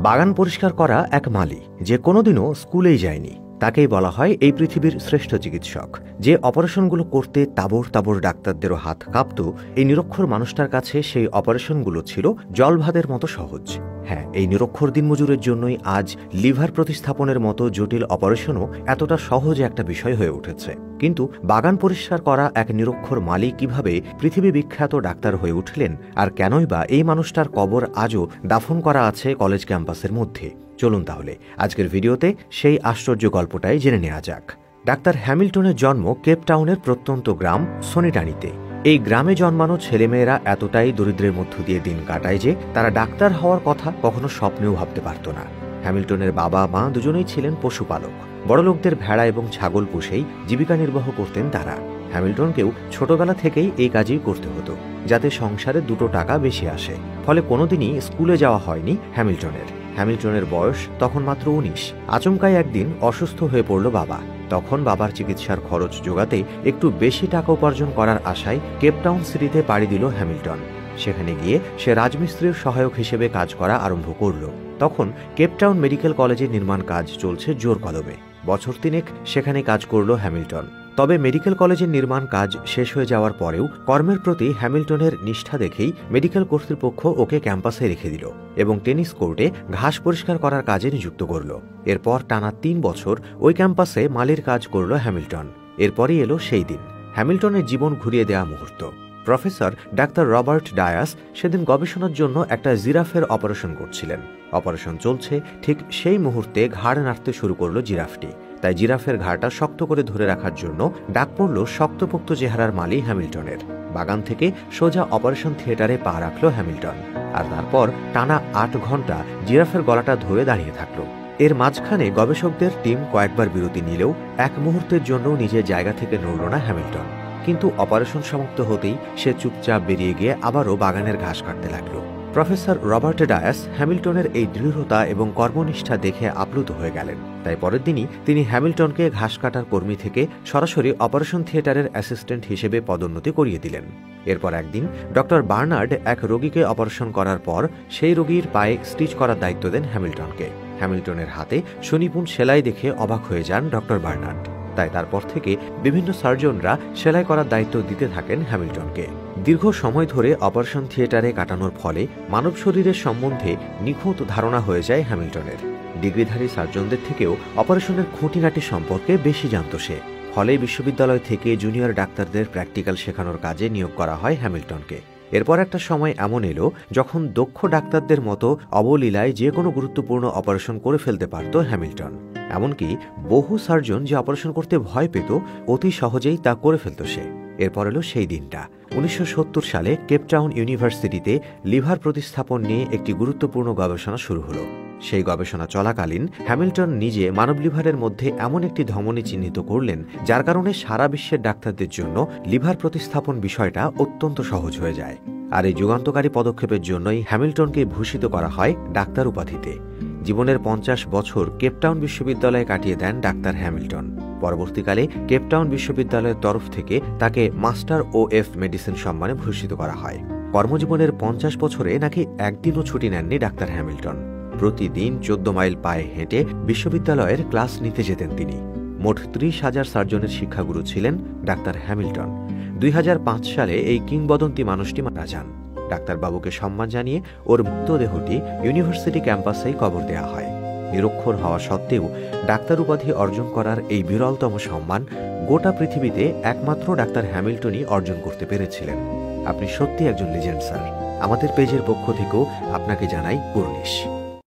বাগান পরিষ্কার করা এক মালি যে কোনোদিনও স্কুলেই যায়নি, তাকেই বলা হয় এই পৃথিবীর শ্রেষ্ঠ চিকিৎসক। যে অপারেশনগুলো করতে তাবড় তাবড় ডাক্তারদেরও হাত কাঁপত, এই নিরক্ষর মানুষটার কাছে সেই অপারেশনগুলো ছিল জলভাতের মতো সহজ। হ্যাঁ, এই নিরক্ষর দিনমজুরের জন্যই আজ লিভার প্রতিস্থাপনের মতো জটিল অপারেশনও এতটা সহজ একটা বিষয় হয়ে উঠেছে। কিন্তু বাগান পরিষ্কার করা এক নিরক্ষর মালি কিভাবে পৃথিবী বিখ্যাত ডাক্তার হয়ে উঠলেন, আর কেনই বা এই মানুষটার কবর আজও দাফন করা আছে কলেজ ক্যাম্পাসের মধ্যে? চলুন তাহলে আজকের ভিডিওতে সেই আশ্চর্য গল্পটাই জেনে নেওয়া যাক। ডাক্তার হ্যামিল্টনের জন্ম কেপটাউনের প্রত্যন্ত গ্রাম সনিটানিতে। এই গ্রামে জন্মানো ছেলেমেয়েরা এতটাই দরিদ্রের মধ্য দিয়ে দিন কাটায় যে তারা ডাক্তার হওয়ার কথা কখনো স্বপ্নেও ভাবতে পারত না। হ্যামিল্টনের বাবা মা দুজনেই ছিলেন পশুপালক। বড়লোকদের ভেড়া এবং ছাগল পুষেই জীবিকা নির্বাহ করতেন তারা। হ্যামিল্টনকেও ছোটবেলা থেকেই এই কাজই করতে হতো, যাতে সংসারে দুটো টাকা বেশি আসে। ফলে কোনোদিনই স্কুলে যাওয়া হয়নি হ্যামিল্টনের বয়স তখন মাত্র 19। আচমকাই একদিন অসুস্থ হয়ে পড়ল বাবা। তখন বাবার চিকিৎসার খরচ জোগাতে একটু বেশি টাকা উপার্জন করার আশায় কেপটাউন সিটিতে পাড়ি দিল হ্যামিল্টন। সেখানে গিয়ে সে রাজমিস্ত্রির সহায়ক হিসেবে কাজ করা আরম্ভ করল। তখন কেপটাউন মেডিকেল কলেজের নির্মাণ কাজ চলছে জোর কদমে। বছর 3 সেখানে কাজ করল হ্যামিল্টন। তবে মেডিকেল কলেজের নির্মাণ কাজ শেষ হয়ে যাওয়ার পরেও কর্মের প্রতি হ্যামিল্টনের নিষ্ঠা দেখেই মেডিকেল কর্তৃপক্ষ ওকে ক্যাম্পাসে রেখে দিল এবং টেনিস কোর্টে ঘাস পরিষ্কার করার কাজে নিযুক্ত করল। এরপর টানা 3 বছর ওই ক্যাম্পাসে মালির কাজ করল হ্যামিল্টন। এরপরই এলো সেই দিন, হ্যামিল্টনের জীবন ঘুরিয়ে দেওয়া মুহূর্ত। প্রফেসর ডাক্তার রবার্ট ডায়াস সেদিন গবেষণার জন্য একটা জিরাফের অপারেশন করছিলেন। অপারেশন চলছে, ঠিক সেই মুহূর্তে ঘাড় নাড়তে শুরু করলো জিরাফটি। তাই জিরাফের ঘাড়টা শক্ত করে ধরে রাখার জন্য ডাক পড়ল শক্তপোক্ত চেহারার মালি হ্যামিল্টনের। বাগান থেকে সোজা অপারেশন থিয়েটারে পা রাখল হ্যামিল্টন, আর তারপর টানা 8 ঘন্টা জিরাফের গলাটা ধরে দাঁড়িয়ে থাকল। এর মাঝখানে গবেষকদের টিম কয়েকবার বিরতি নিলেও এক মুহূর্তের জন্য নিজের জায়গা থেকে নড়ল না হ্যামিল্টন। কিন্তু অপারেশন সমাপ্ত হতেই সে চুপচাপ বেরিয়ে গিয়ে আবারও বাগানের ঘাস কাটতে লাগল। প্রফেসর রবার্ট ডায়াস হ্যামিল্টনের এই দৃঢ়তা এবং কর্মনিষ্ঠা দেখে আপ্লুত হয়ে গেলেন। তাই পরের দিনই তিনি হ্যামিল্টনকে ঘাস কাটার কর্মী থেকে সরাসরি অপারেশন থিয়েটারের অ্যাসিস্ট্যান্ট হিসেবে পদোন্নতি করিয়ে দিলেন। এরপর একদিন ডক্টর বার্নার্ড এক রোগীকে অপারেশন করার পর সেই রোগীর পায়ে স্টিচ করার দায়িত্ব দেন হ্যামিল্টনকে। হ্যামিল্টনের হাতে সুনিপুণ সেলাই দেখে অবাক হয়ে যান ডক্টর বার্নার্ড। তাই তারপর থেকে বিভিন্ন সার্জনরা সেলাই করার দায়িত্ব দিতে থাকেন হ্যামিল্টনকে। দীর্ঘ সময় ধরে অপারেশন থিয়েটারে কাটানোর ফলে মানব শরীরের সম্বন্ধে নিখুঁত ধারণা হয়ে যায় হ্যামিল্টনের। ডিগ্রিধারী সার্জনদের থেকেও অপারেশনের খুঁটিনাটি সম্পর্কে বেশি জানত সে। ফলে বিশ্ববিদ্যালয় থেকে জুনিয়র ডাক্তারদের প্র্যাকটিক্যাল শেখানোর কাজে নিয়োগ করা হয় হ্যামিল্টনকে। এরপর একটা সময় এমন এলো যখন দক্ষ ডাক্তারদের মতো অবলীলায় যে কোনো গুরুত্বপূর্ণ অপারেশন করে ফেলতে পারত হ্যামিল্টন। এমনকি বহু সার্জন যে অপারেশন করতে ভয় পেত, অতি সহজেই তা করে ফেলত সে। এরপর এলো সেই দিনটা। 1970 সালে কেপটাউন ইউনিভার্সিটিতে লিভার প্রতিস্থাপন নিয়ে একটি গুরুত্বপূর্ণ গবেষণা শুরু হলো। সেই গবেষণা চলাকালীন হ্যামিল্টন নিজে মানব লিভারের মধ্যে এমন একটি ধমনী চিহ্নিত করলেন, যার কারণে সারা বিশ্বের ডাক্তারদের জন্য লিভার প্রতিস্থাপন বিষয়টা অত্যন্ত সহজ হয়ে যায়। আর এই যুগান্তকারী পদক্ষেপের জন্যই হ্যামিল্টনকে ভূষিত করা হয় ডাক্তার উপাধিতে। জীবনের 50 বছর কেপটাউন বিশ্ববিদ্যালয়ে কাটিয়ে দেন ডাক্তার হ্যামিল্টন। পরবর্তীকালে কেপটাউন বিশ্ববিদ্যালয়ের তরফ থেকে তাকে মাস্টার OF মেডিসিন সম্মানে ভূষিত করা হয়। কর্মজীবনের 50 বছরে নাকি একদিনও ছুটি নেননি ডাক্তার হ্যামিল্টন। প্রতিদিন 14 মাইল পায়ে হেঁটে বিশ্ববিদ্যালয়ের ক্লাস নিতে যেতেন তিনি। মোট 30,000 সার্জনের শিক্ষাগুরু ছিলেন ডাক্তার হ্যামিল্টন। 2005 সালে এই কিংবদন্তি মানুষটি মারা যান। ডাক্তারবাবুকে সম্মান জানিয়ে ওর মৃতদেহটি ইউনিভার্সিটি ক্যাম্পাসেই কবর দেওয়া হয়। নিরক্ষর হওয়া সত্ত্বেও ডাক্তার উপাধি অর্জন করার এই বিরলতম সম্মান গোটা পৃথিবীতে একমাত্র ডাক্তার হ্যামিল্টনই অর্জন করতে পেরেছিলেন। আপনি সত্যি একজন লিজেন্ড স্যার। আমাদের পেজের পক্ষ থেকেও আপনাকে জানাই কুর্নিশ।